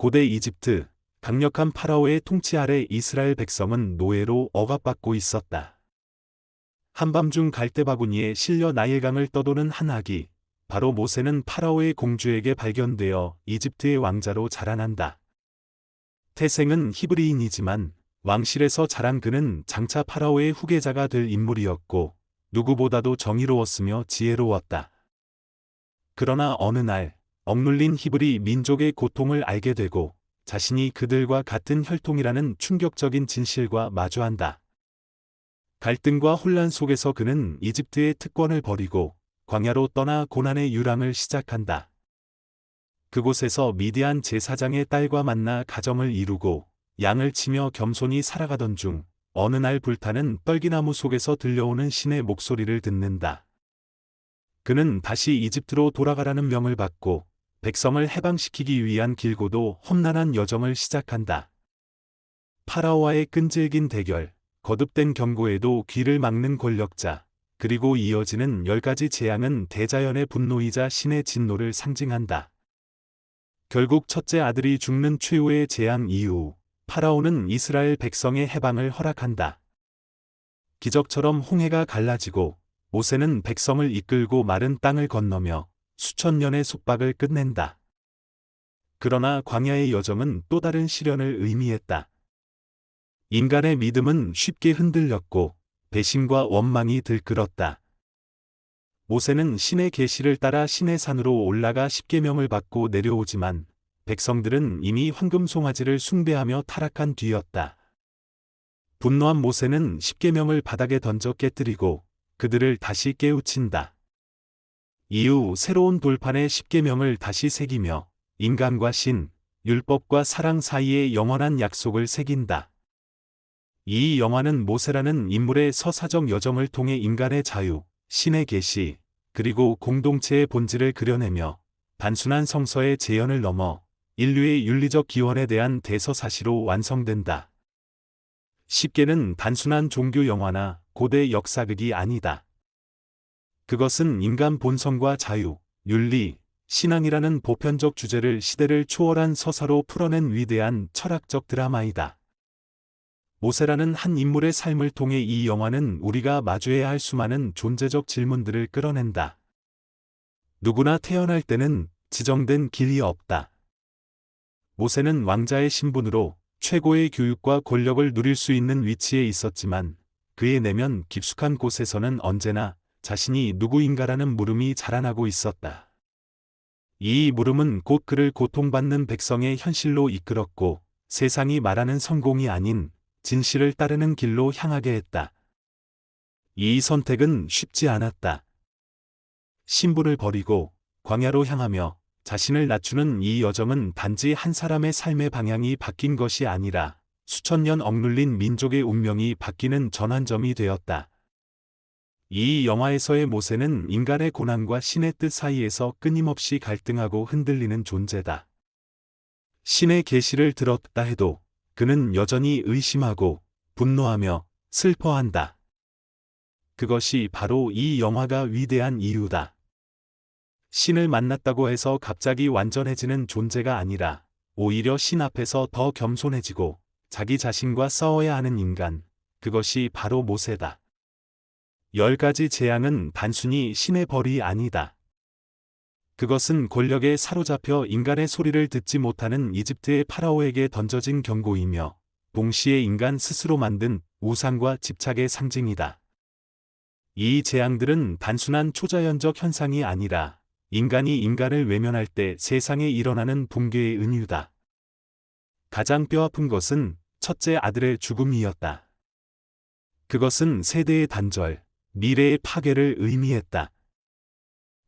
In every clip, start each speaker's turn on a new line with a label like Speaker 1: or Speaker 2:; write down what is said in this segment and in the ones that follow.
Speaker 1: 고대 이집트, 강력한 파라오의 통치 아래 이스라엘 백성은 노예로 억압받고 있었다. 한밤중 갈대바구니에 실려 나일강을 떠도는 한 아기, 바로 모세는 파라오의 공주에게 발견되어 이집트의 왕자로 자라난다. 태생은 히브리인이지만 왕실에서 자란 그는 장차 파라오의 후계자가 될 인물이었고 누구보다도 정의로웠으며 지혜로웠다. 그러나 어느 날 억눌린 히브리 민족의 고통을 알게 되고 자신이 그들과 같은 혈통이라는 충격적인 진실과 마주한다. 갈등과 혼란 속에서 그는 이집트의 특권을 버리고 광야로 떠나 고난의 유랑을 시작한다. 그곳에서 미디안 제사장의 딸과 만나 가정을 이루고 양을 치며 겸손히 살아가던 중 어느 날 불타는 떨기나무 속에서 들려오는 신의 목소리를 듣는다. 그는 다시 이집트로 돌아가라는 명을 받고 백성을 해방시키기 위한 길고도 험난한 여정을 시작한다. 파라오와의 끈질긴 대결, 거듭된 경고에도 귀를 막는 권력자, 그리고 이어지는 10가지 재앙은 대자연의 분노이자 신의 진노를 상징한다. 결국 첫째 아들이 죽는 최후의 재앙 이후 파라오는 이스라엘 백성의 해방을 허락한다. 기적처럼 홍해가 갈라지고 모세는 백성을 이끌고 마른 땅을 건너며 수천 년의 속박을 끝낸다. 그러나 광야의 여정은 또 다른 시련을 의미했다. 인간의 믿음은 쉽게 흔들렸고 배신과 원망이 들끓었다. 모세는 신의 계시를 따라 시내산으로 올라가 십계명을 받고 내려오지만 백성들은 이미 황금 송아지를 숭배하며 타락한 뒤였다. 분노한 모세는 십계명을 바닥에 던져 깨뜨리고 그들을 다시 깨우친다. 이후 새로운 돌판에 십계명을 다시 새기며 인간과 신, 율법과 사랑 사이에 영원한 약속을 새긴다. 이 영화는 모세라는 인물의 서사적 여정을 통해 인간의 자유, 신의 계시, 그리고 공동체의 본질을 그려내며 단순한 성서의 재현을 넘어 인류의 윤리적 기원에 대한 대서사시로 완성된다. 십계는 단순한 종교 영화나 고대 역사극이 아니다. 그것은 인간 본성과 자유, 윤리, 신앙이라는 보편적 주제를 시대를 초월한 서사로 풀어낸 위대한 철학적 드라마이다. 모세라는 한 인물의 삶을 통해 이 영화는 우리가 마주해야 할 수많은 존재적 질문들을 끌어낸다. 누구나 태어날 때는 지정된 길이 없다. 모세는 왕자의 신분으로 최고의 교육과 권력을 누릴 수 있는 위치에 있었지만 그의 내면 깊숙한 곳에서는 언제나 자신이 누구인가라는 물음이 자라나고 있었다. 이 물음은 곧 그를 고통받는 백성의 현실로 이끌었고 세상이 말하는 성공이 아닌 진실을 따르는 길로 향하게 했다. 이 선택은 쉽지 않았다. 신분을 버리고 광야로 향하며 자신을 낮추는 이 여정은 단지 한 사람의 삶의 방향이 바뀐 것이 아니라 수천 년 억눌린 민족의 운명이 바뀌는 전환점이 되었다. 이 영화에서의 모세는 인간의 고난과 신의 뜻 사이에서 끊임없이 갈등하고 흔들리는 존재다. 신의 계시를 들었다 해도 그는 여전히 의심하고 분노하며 슬퍼한다. 그것이 바로 이 영화가 위대한 이유다. 신을 만났다고 해서 갑자기 완전해지는 존재가 아니라 오히려 신 앞에서 더 겸손해지고 자기 자신과 싸워야 하는 인간, 그것이 바로 모세다. 10가지 재앙은 단순히 신의 벌이 아니다. 그것은 권력에 사로잡혀 인간의 소리를 듣지 못하는 이집트의 파라오에게 던져진 경고이며 동시에 인간 스스로 만든 우상과 집착의 상징이다. 이 재앙들은 단순한 초자연적 현상이 아니라 인간이 인간을 외면할 때 세상에 일어나는 붕괴의 은유다. 가장 뼈아픈 것은 첫째 아들의 죽음이었다. 그것은 세대의 단절, 미래의 파괴를 의미했다.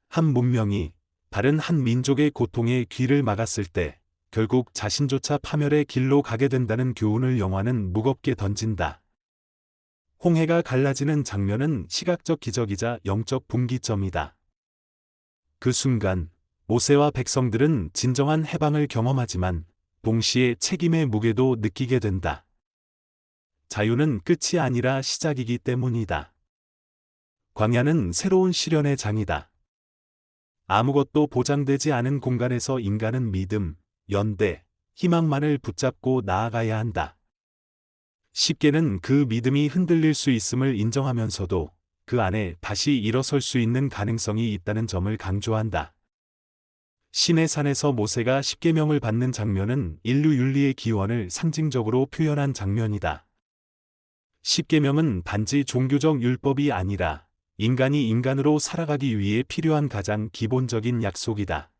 Speaker 1: 한 문명이 다른 한 민족의 고통에 귀를 막았을 때 결국 자신조차 파멸의 길로 가게 된다는 교훈을 영화는 무겁게 던진다. 홍해가 갈라지는 장면은 시각적 기적이자 영적 분기점이다. 그 순간 모세와 백성들은 진정한 해방을 경험하지만 동시에 책임의 무게도 느끼게 된다. 자유는 끝이 아니라 시작이기 때문이다. 광야는 새로운 시련의 장이다. 아무것도 보장되지 않은 공간에서 인간은 믿음, 연대, 희망만을 붙잡고 나아가야 한다. 10개는 그 믿음이 흔들릴 수 있음을 인정하면서도 그 안에 다시 일어설 수 있는 가능성이 있다는 점을 강조한다. 시내산에서 모세가 십계명을 받는 장면은 인류 윤리의 기원을 상징적으로 표현한 장면이다. 십계명은 단지 종교적 율법이 아니라 인간이 인간으로 살아가기 위해 필요한 가장 기본적인 약속이다.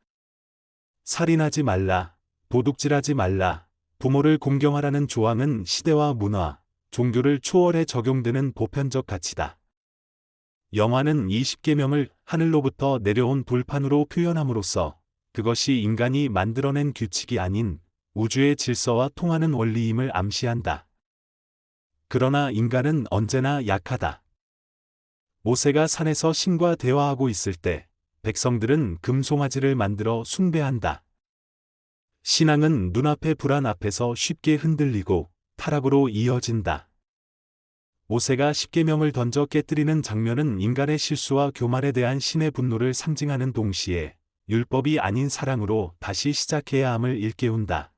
Speaker 1: 살인하지 말라, 도둑질하지 말라, 부모를 공경하라는 조항은 시대와 문화, 종교를 초월해 적용되는 보편적 가치다. 영화는 이 십계명을 하늘로부터 내려온 돌판으로 표현함으로써 그것이 인간이 만들어낸 규칙이 아닌 우주의 질서와 통하는 원리임을 암시한다. 그러나 인간은 언제나 약하다. 모세가 산에서 신과 대화하고 있을 때 백성들은 금송아지를 만들어 숭배한다. 신앙은 눈앞의 불안 앞에서 쉽게 흔들리고 타락으로 이어진다. 모세가 십계명을 던져 깨뜨리는 장면은 인간의 실수와 교만에 대한 신의 분노를 상징하는 동시에 율법이 아닌 사랑으로 다시 시작해야 함을 일깨운다.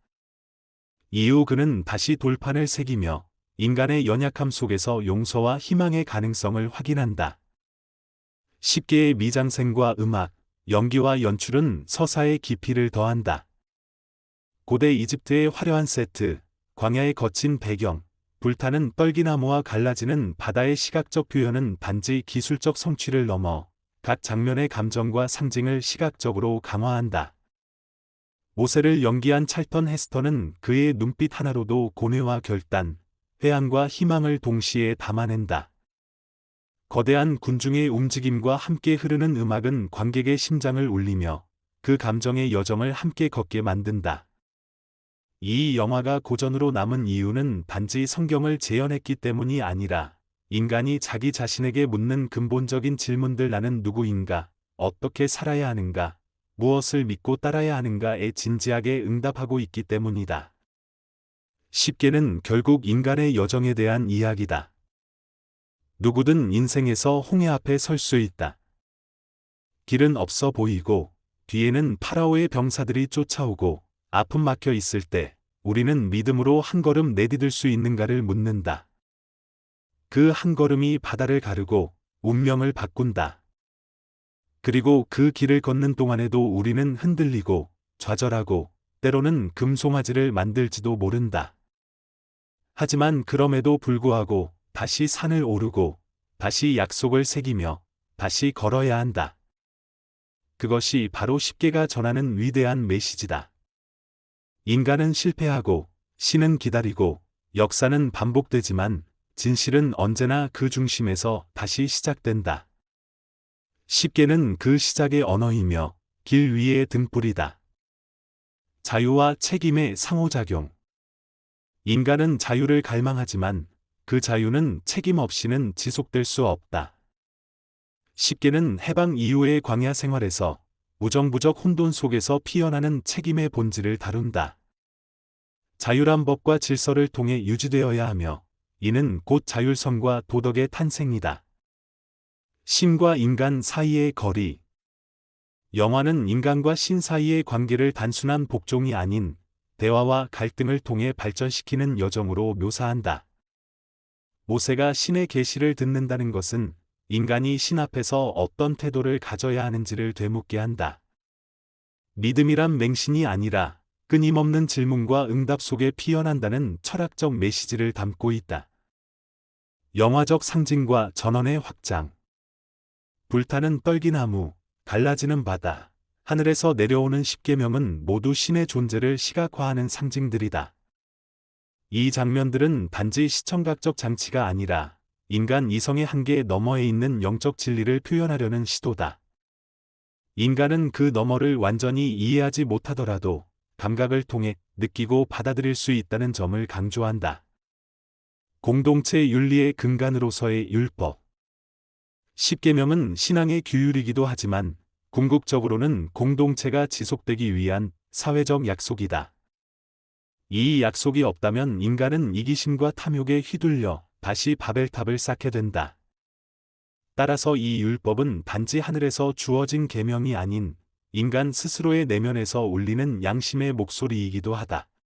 Speaker 1: 이후 그는 다시 돌판을 새기며 인간의 연약함 속에서 용서와 희망의 가능성을 확인한다. 10개의 미장센과 음악, 연기와 연출은 서사의 깊이를 더한다. 고대 이집트의 화려한 세트, 광야의 거친 배경, 불타는 떨기나무와 갈라지는 바다의 시각적 표현은 단지 기술적 성취를 넘어 각 장면의 감정과 상징을 시각적으로 강화한다. 모세를 연기한 찰턴 헤스턴은 그의 눈빛 하나로도 고뇌와 결단, 회한과 희망을 동시에 담아낸다. 거대한 군중의 움직임과 함께 흐르는 음악은 관객의 심장을 울리며 그 감정의 여정을 함께 걷게 만든다. 이 영화가 고전으로 남은 이유는 단지 성경을 재현했기 때문이 아니라 인간이 자기 자신에게 묻는 근본적인 질문들 나는 누구인가, 어떻게 살아야 하는가, 무엇을 믿고 따라야 하는가에 진지하게 응답하고 있기 때문이다. 10개는 결국 인간의 여정에 대한 이야기다. 누구든 인생에서 홍해 앞에 설 수 있다. 길은 없어 보이고 뒤에는 파라오의 병사들이 쫓아오고 아픔 막혀 있을 때 우리는 믿음으로 한 걸음 내디딜 수 있는가를 묻는다. 그 한 걸음이 바다를 가르고 운명을 바꾼다. 그리고 그 길을 걷는 동안에도 우리는 흔들리고 좌절하고 때로는 금송아지를 만들지도 모른다. 하지만 그럼에도 불구하고 다시 산을 오르고 다시 약속을 새기며 다시 걸어야 한다. 그것이 바로 10개가 전하는 위대한 메시지다. 인간은 실패하고 신은 기다리고 역사는 반복되지만 진실은 언제나 그 중심에서 다시 시작된다. 10개는 그 시작의 언어이며 길 위의 등불이다. 자유와 책임의 상호작용. 인간은 자유를 갈망하지만 그 자유는 책임 없이는 지속될 수 없다. 10개는 해방 이후의 광야 생활에서 무정부적 혼돈 속에서 피어나는 책임의 본질을 다룬다. 자유란 법과 질서를 통해 유지되어야 하며 이는 곧 자율성과 도덕의 탄생이다. 신과 인간 사이의 거리. 영화는 인간과 신 사이의 관계를 단순한 복종이 아닌 대화와 갈등을 통해 발전시키는 여정으로 묘사한다. 모세가 신의 계시를 듣는다는 것은 인간이 신 앞에서 어떤 태도를 가져야 하는지를 되묻게 한다. 믿음이란 맹신이 아니라 끊임없는 질문과 응답 속에 피어난다는 철학적 메시지를 담고 있다. 영화적 상징과 전원의 확장. 불타는 떨기나무, 갈라지는 바다, 하늘에서 내려오는 십계명은 모두 신의 존재를 시각화하는 상징들이다. 이 장면들은 단지 시청각적 장치가 아니라 인간 이성의 한계 너머에 있는 영적 진리를 표현하려는 시도다. 인간은 그 너머를 완전히 이해하지 못하더라도 감각을 통해 느끼고 받아들일 수 있다는 점을 강조한다. 공동체 윤리의 근간으로서의 율법. 십계명은 신앙의 규율이기도 하지만 궁극적으로는 공동체가 지속되기 위한 사회적 약속이다. 이 약속이 없다면 인간은 이기심과 탐욕에 휘둘려 다시 바벨탑을 쌓게 된다. 따라서 이 율법은 단지 하늘에서 주어진 계명이 아닌 인간 스스로의 내면에서 울리는 양심의 목소리이기도 하다.